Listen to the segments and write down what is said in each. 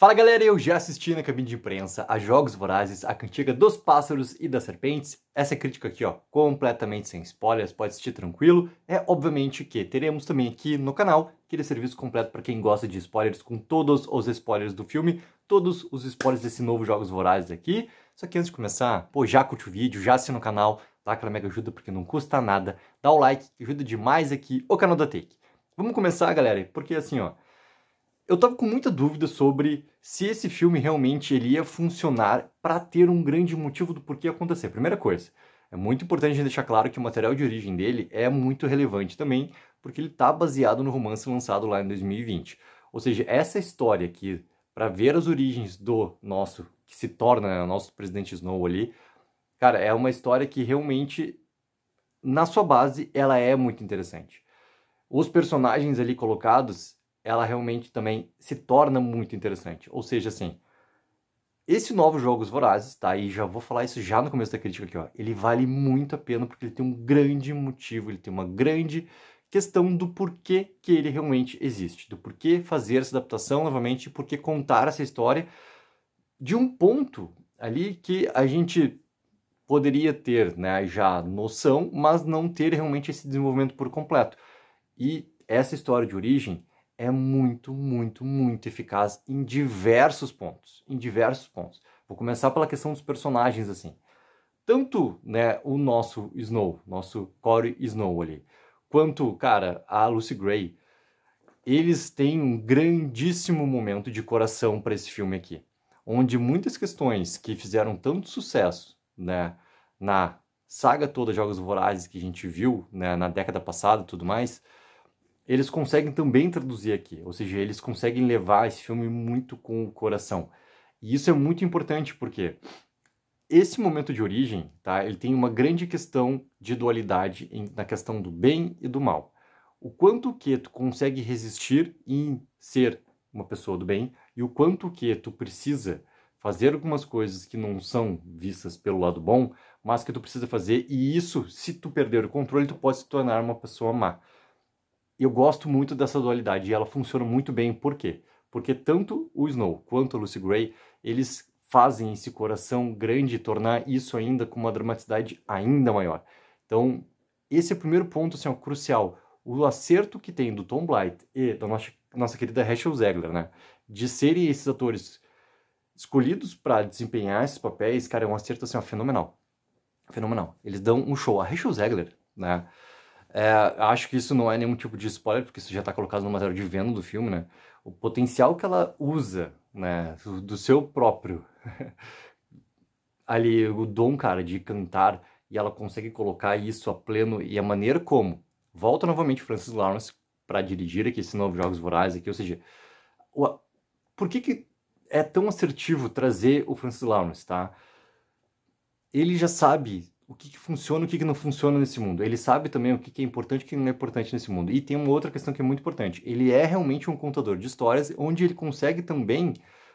Fala galera, eu já assisti na cabine de imprensa a Jogos Vorazes, a Cantiga dos Pássaros e das Serpentes. Essa crítica aqui, ó, completamente sem spoilers, pode assistir tranquilo. É obviamente que teremos também aqui no canal aquele serviço completo para quem gosta de spoilers, com todos os spoilers do filme, todos os spoilers desse novo Jogos Vorazes aqui. Só que antes de começar, pô, já curte o vídeo, já assina o canal, dá aquela mega ajuda porque não custa nada, dá o like, que ajuda demais aqui o canal da Take. Vamos começar, galera, porque assim, ó, eu tava com muita dúvida sobre se esse filme realmente ele ia funcionar para ter um grande motivo do porquê acontecer. Primeira coisa, é muito importante a gente deixar claro que o material de origem dele é muito relevante também, porque ele tá baseado no romance lançado lá em 2020. Ou seja, essa história aqui, para ver as origens do nosso, que se torna, né, o nosso presidente Snow ali, cara, é uma história que realmente, na sua base, ela é muito interessante. Os personagens ali colocados, ela realmente também se torna muito interessante. Ou seja, assim, esse novo Jogos Vorazes, tá? E já vou falar isso já no começo da crítica aqui, ó. Ele vale muito a pena porque ele tem um grande motivo, ele tem uma grande questão do porquê que ele realmente existe, do porquê fazer essa adaptação novamente, porquê contar essa história de um ponto ali que a gente poderia ter, né, já noção, mas não ter realmente esse desenvolvimento por completo. E essa história de origem é muito, muito, muito eficaz em diversos pontos, Vou começar pela questão dos personagens, assim. Tanto, né, o nosso Snow, nosso Corey Snow ali, quanto, cara, a Lucy Gray, eles têm um grandíssimo momento de coração para esse filme aqui, onde muitas questões que fizeram tanto sucesso, né, na saga toda Jogos Vorazes que a gente viu, né, na década passada e tudo mais, eles conseguem também traduzir aqui, ou seja, eles conseguem levar esse filme muito com o coração. E isso é muito importante porque esse momento de origem, tá, ele tem uma grande questão de dualidade na questão do bem e do mal. O quanto que tu consegue resistir em ser uma pessoa do bem e o quanto que tu precisa fazer algumas coisas que não são vistas pelo lado bom, mas que tu precisa fazer, e isso, se tu perder o controle, tu pode se tornar uma pessoa má. Eu gosto muito dessa dualidade e ela funciona muito bem. Por quê? Porque tanto o Snow quanto a Lucy Gray, eles fazem esse coração grande tornar isso ainda com uma dramaticidade ainda maior. Então, esse é o primeiro ponto, assim, ó, crucial. O acerto que tem do Tom Blyth e da nossa querida Rachel Zegler, né? De serem esses atores escolhidos para desempenhar esses papéis, cara, é um acerto, assim, ó, fenomenal. Fenomenal. Eles dão um show. A Rachel Zegler, né? Acho que isso não é nenhum tipo de spoiler, porque isso já está colocado no material de venda do filme, né? O potencial que ela usa, né, do seu próprio ali, o dom, cara, de cantar, e ela consegue colocar isso a pleno, e a maneira como volta novamente Francis Lawrence para dirigir aqui esse novo Jogos Vorazes aqui, ou seja, por que é tão assertivo trazer o Francis Lawrence, tá? Ele já sabe o que funciona e o que não funciona nesse mundo. Ele sabe também o que é importante e o que não é importante nesse mundo. E tem uma outra questão que é muito importante. Ele é realmente um contador de histórias, onde ele consegue também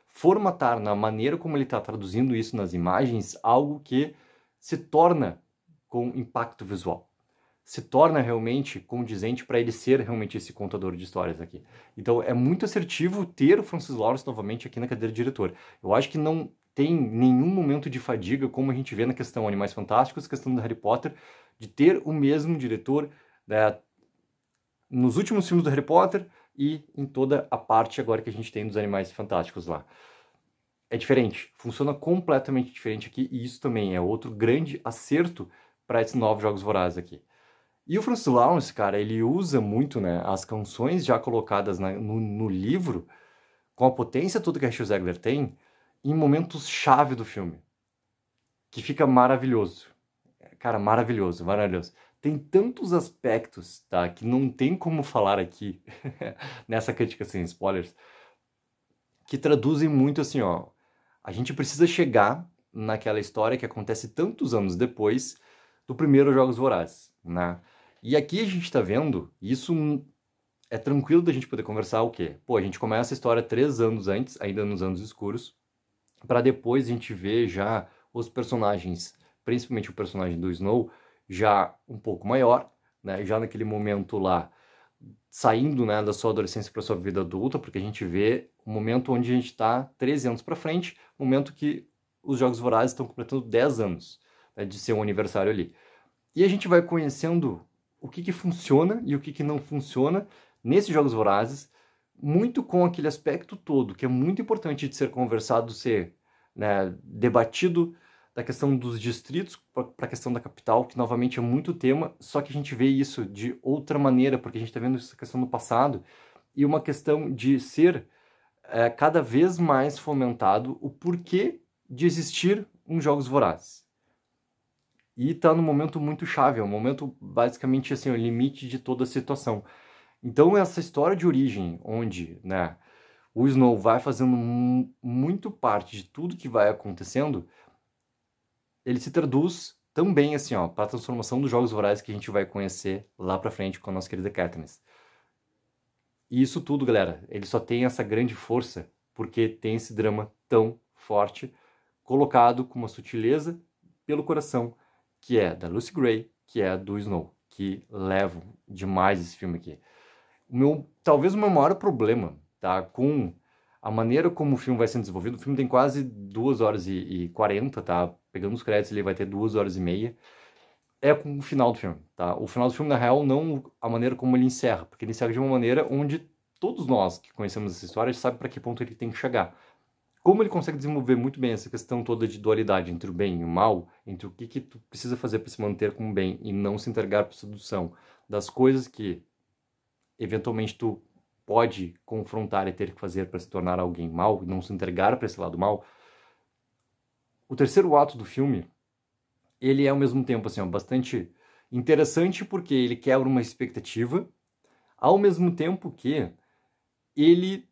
formatar na maneira como ele está traduzindo isso nas imagens, algo que se torna com impacto visual. Se torna realmente condizente para ele ser realmente esse contador de histórias aqui. Então é muito assertivo ter o Francis Lawrence novamente aqui na cadeira de diretor. Eu acho que não tem nenhum momento de fadiga, como a gente vê na questão Animais Fantásticos, questão do Harry Potter, de ter o mesmo diretor, né, nos últimos filmes do Harry Potter e em toda a parte agora que a gente tem dos Animais Fantásticos lá. É diferente, funciona completamente diferente aqui, e isso também é outro grande acerto para esses novos Jogos Vorazes aqui. E o Francis Lawrence, cara, ele usa muito, né, as canções já colocadas no livro, com a potência toda que a Rachel Zegler tem, em momentos-chave do filme. Que fica maravilhoso. Cara, maravilhoso, maravilhoso. Tem tantos aspectos, tá, que não tem como falar aqui, nessa crítica sem spoilers, que traduzem muito assim, ó. A gente precisa chegar naquela história que acontece tantos anos depois do primeiro Jogos Vorazes, né? E aqui a gente tá vendo, isso é tranquilo da gente poder conversar o quê? Pô, a gente começa a história 3 anos antes, ainda nos anos escuros, para depois a gente ver já os personagens, principalmente o personagem do Snow, já um pouco maior, né? Já naquele momento lá, saindo, né, da sua adolescência para sua vida adulta, porque a gente vê o momento onde a gente está 13 anos para frente, momento que os Jogos Vorazes estão completando 10 anos, né, de ser um aniversário ali. E a gente vai conhecendo o que funciona e o que não funciona nesses Jogos Vorazes, muito com aquele aspecto todo, que é muito importante de ser conversado, ser, né, debatido, da questão dos distritos para a questão da capital, que novamente é muito tema, só que a gente vê isso de outra maneira, porque a gente está vendo essa questão no passado, e uma questão de ser cada vez mais fomentado o porquê de existir uns Jogos Vorazes. E está num momento muito chave, é um momento basicamente assim, o limite de toda a situação. Então essa história de origem, onde, né, o Snow vai fazendo muito parte de tudo que vai acontecendo, ele se traduz também assim, ó, para a transformação dos Jogos Vorazes que a gente vai conhecer lá pra frente com a nossa querida Katniss. E isso tudo, galera, ele só tem essa grande força porque tem esse drama tão forte, colocado com uma sutileza pelo coração, que é da Lucy Gray, que é do Snow, que levam demais esse filme aqui. Talvez o meu maior problema, tá, com a maneira como o filme vai sendo desenvolvido, o filme tem quase 2 horas e 40, tá, pegando os créditos ele vai ter 2 horas e meia, é com o final do filme, tá? O final do filme, na real, não a maneira como ele encerra, porque ele encerra de uma maneira onde todos nós que conhecemos essa história sabem para que ponto ele tem que chegar. Como ele consegue desenvolver muito bem essa questão toda de dualidade entre o bem e o mal, entre o que tu precisa fazer para se manter com o bem e não se entregar para a sedução das coisas que eventualmente tu pode confrontar e ter que fazer para se tornar alguém mal e não se entregar para esse lado mal. O terceiro ato do filme, ele é ao mesmo tempo assim, ó, bastante interessante porque ele quebra uma expectativa, ao mesmo tempo que ele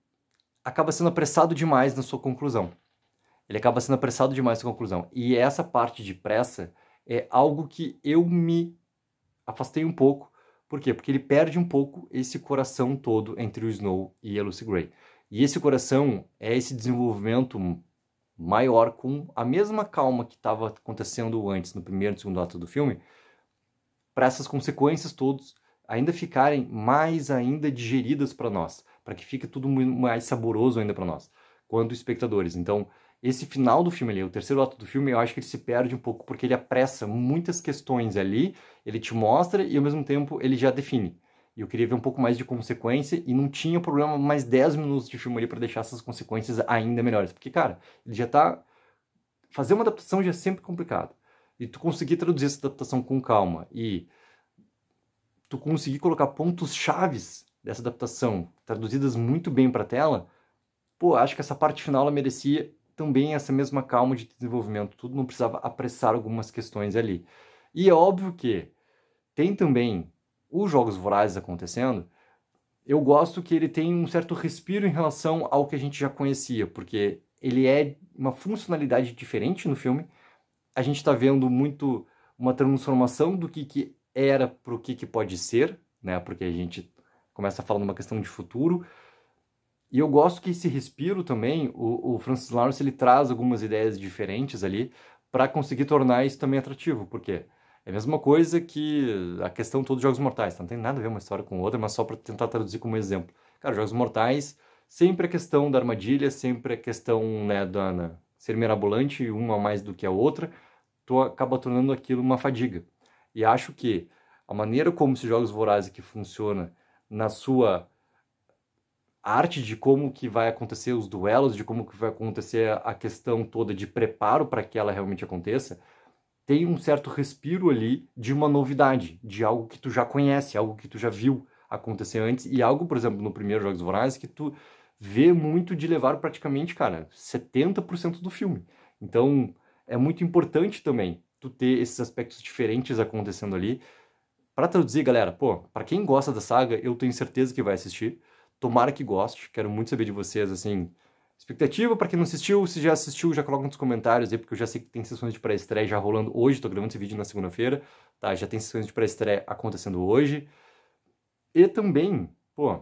acaba sendo apressado demais na sua conclusão. Ele acaba sendo apressado demais na sua conclusão. E essa parte de pressa é algo que eu me afastei um pouco. Por quê? Porque ele perde um pouco esse coração todo entre o Snow e a Lucy Gray. E esse coração é esse desenvolvimento maior com a mesma calma que estava acontecendo antes, no primeiro e segundo ato do filme, para essas consequências todas ainda ficarem mais ainda digeridas para nós, para que fique tudo mais saboroso ainda para nós, quanto espectadores. Então, esse final do filme ali, o terceiro ato do filme, eu acho que ele se perde um pouco, porque ele apressa muitas questões ali, ele te mostra e ao mesmo tempo ele já define. E eu queria ver um pouco mais de consequência e não tinha problema mais 10 minutos de filme ali para deixar essas consequências ainda melhores. Porque, cara, ele já tá... Fazer uma adaptação já é sempre complicado. E tu conseguir traduzir essa adaptação com calma e tu conseguir colocar pontos chaves dessa adaptação traduzidas muito bem para a tela, pô, acho que essa parte final ela merecia também essa mesma calma de desenvolvimento. Tudo não precisava apressar algumas questões ali. E é óbvio que tem também os Jogos Vorazes acontecendo. Eu gosto que ele tem um certo respiro em relação ao que a gente já conhecia, porque ele é uma funcionalidade diferente no filme. A gente está vendo muito uma transformação do que era para o que pode ser, né? Porque a gente começa a falar numa questão de futuro. E eu gosto que esse respiro também, o Francis Lawrence, ele traz algumas ideias diferentes ali para conseguir tornar isso também atrativo, porque é a mesma coisa que a questão todos os Jogos Mortais, não tem nada a ver uma história com outra, mas só para tentar traduzir como exemplo. Cara, Jogos Mortais, sempre a questão da armadilha, sempre a questão, né, da ser mirabolante, uma mais do que a outra, tu acaba tornando aquilo uma fadiga. E acho que a maneira como esses Jogos Vorazes que funciona na sua arte de como que vai acontecer os duelos, de como que vai acontecer a questão toda de preparo para que ela realmente aconteça, tem um certo respiro ali de uma novidade, de algo que tu já conhece, algo que tu já viu acontecer antes, e algo, por exemplo, no primeiro Jogos Vorazes, que tu vê muito de levar praticamente, cara, 70% do filme. Então, é muito importante também tu ter esses aspectos diferentes acontecendo ali. Para traduzir, galera, pô, para quem gosta da saga, eu tenho certeza que vai assistir. Tomara que goste, quero muito saber de vocês, assim, expectativa para quem não assistiu, se já assistiu, já coloca nos comentários aí, porque eu já sei que tem sessões de pré-estreia já rolando hoje, tô gravando esse vídeo na segunda-feira, tá? Já tem sessões de pré-estreia acontecendo hoje. E também, pô,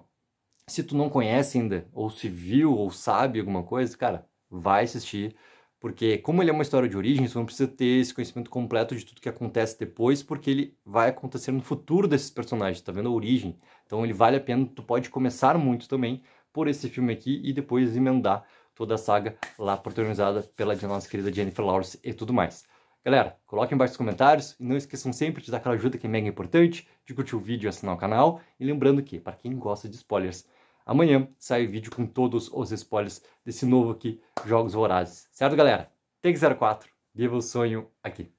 se tu não conhece ainda, ou se viu, ou sabe alguma coisa, cara, vai assistir, porque como ele é uma história de origem, você não precisa ter esse conhecimento completo de tudo que acontece depois, porque ele vai acontecer no futuro desses personagens, tá vendo a origem. Então ele vale a pena, tu pode começar muito também, por esse filme aqui e depois emendar toda a saga lá protagonizada pela nossa querida Jennifer Lawrence e tudo mais. Galera, coloquem embaixo nos comentários e não esqueçam sempre de dar aquela ajuda que é mega importante, de curtir o vídeo e assinar o canal. E lembrando que, para quem gosta de spoilers, amanhã sai o vídeo com todos os spoilers desse novo aqui, Jogos Vorazes. Certo, galera? Take 04, viva o sonho aqui.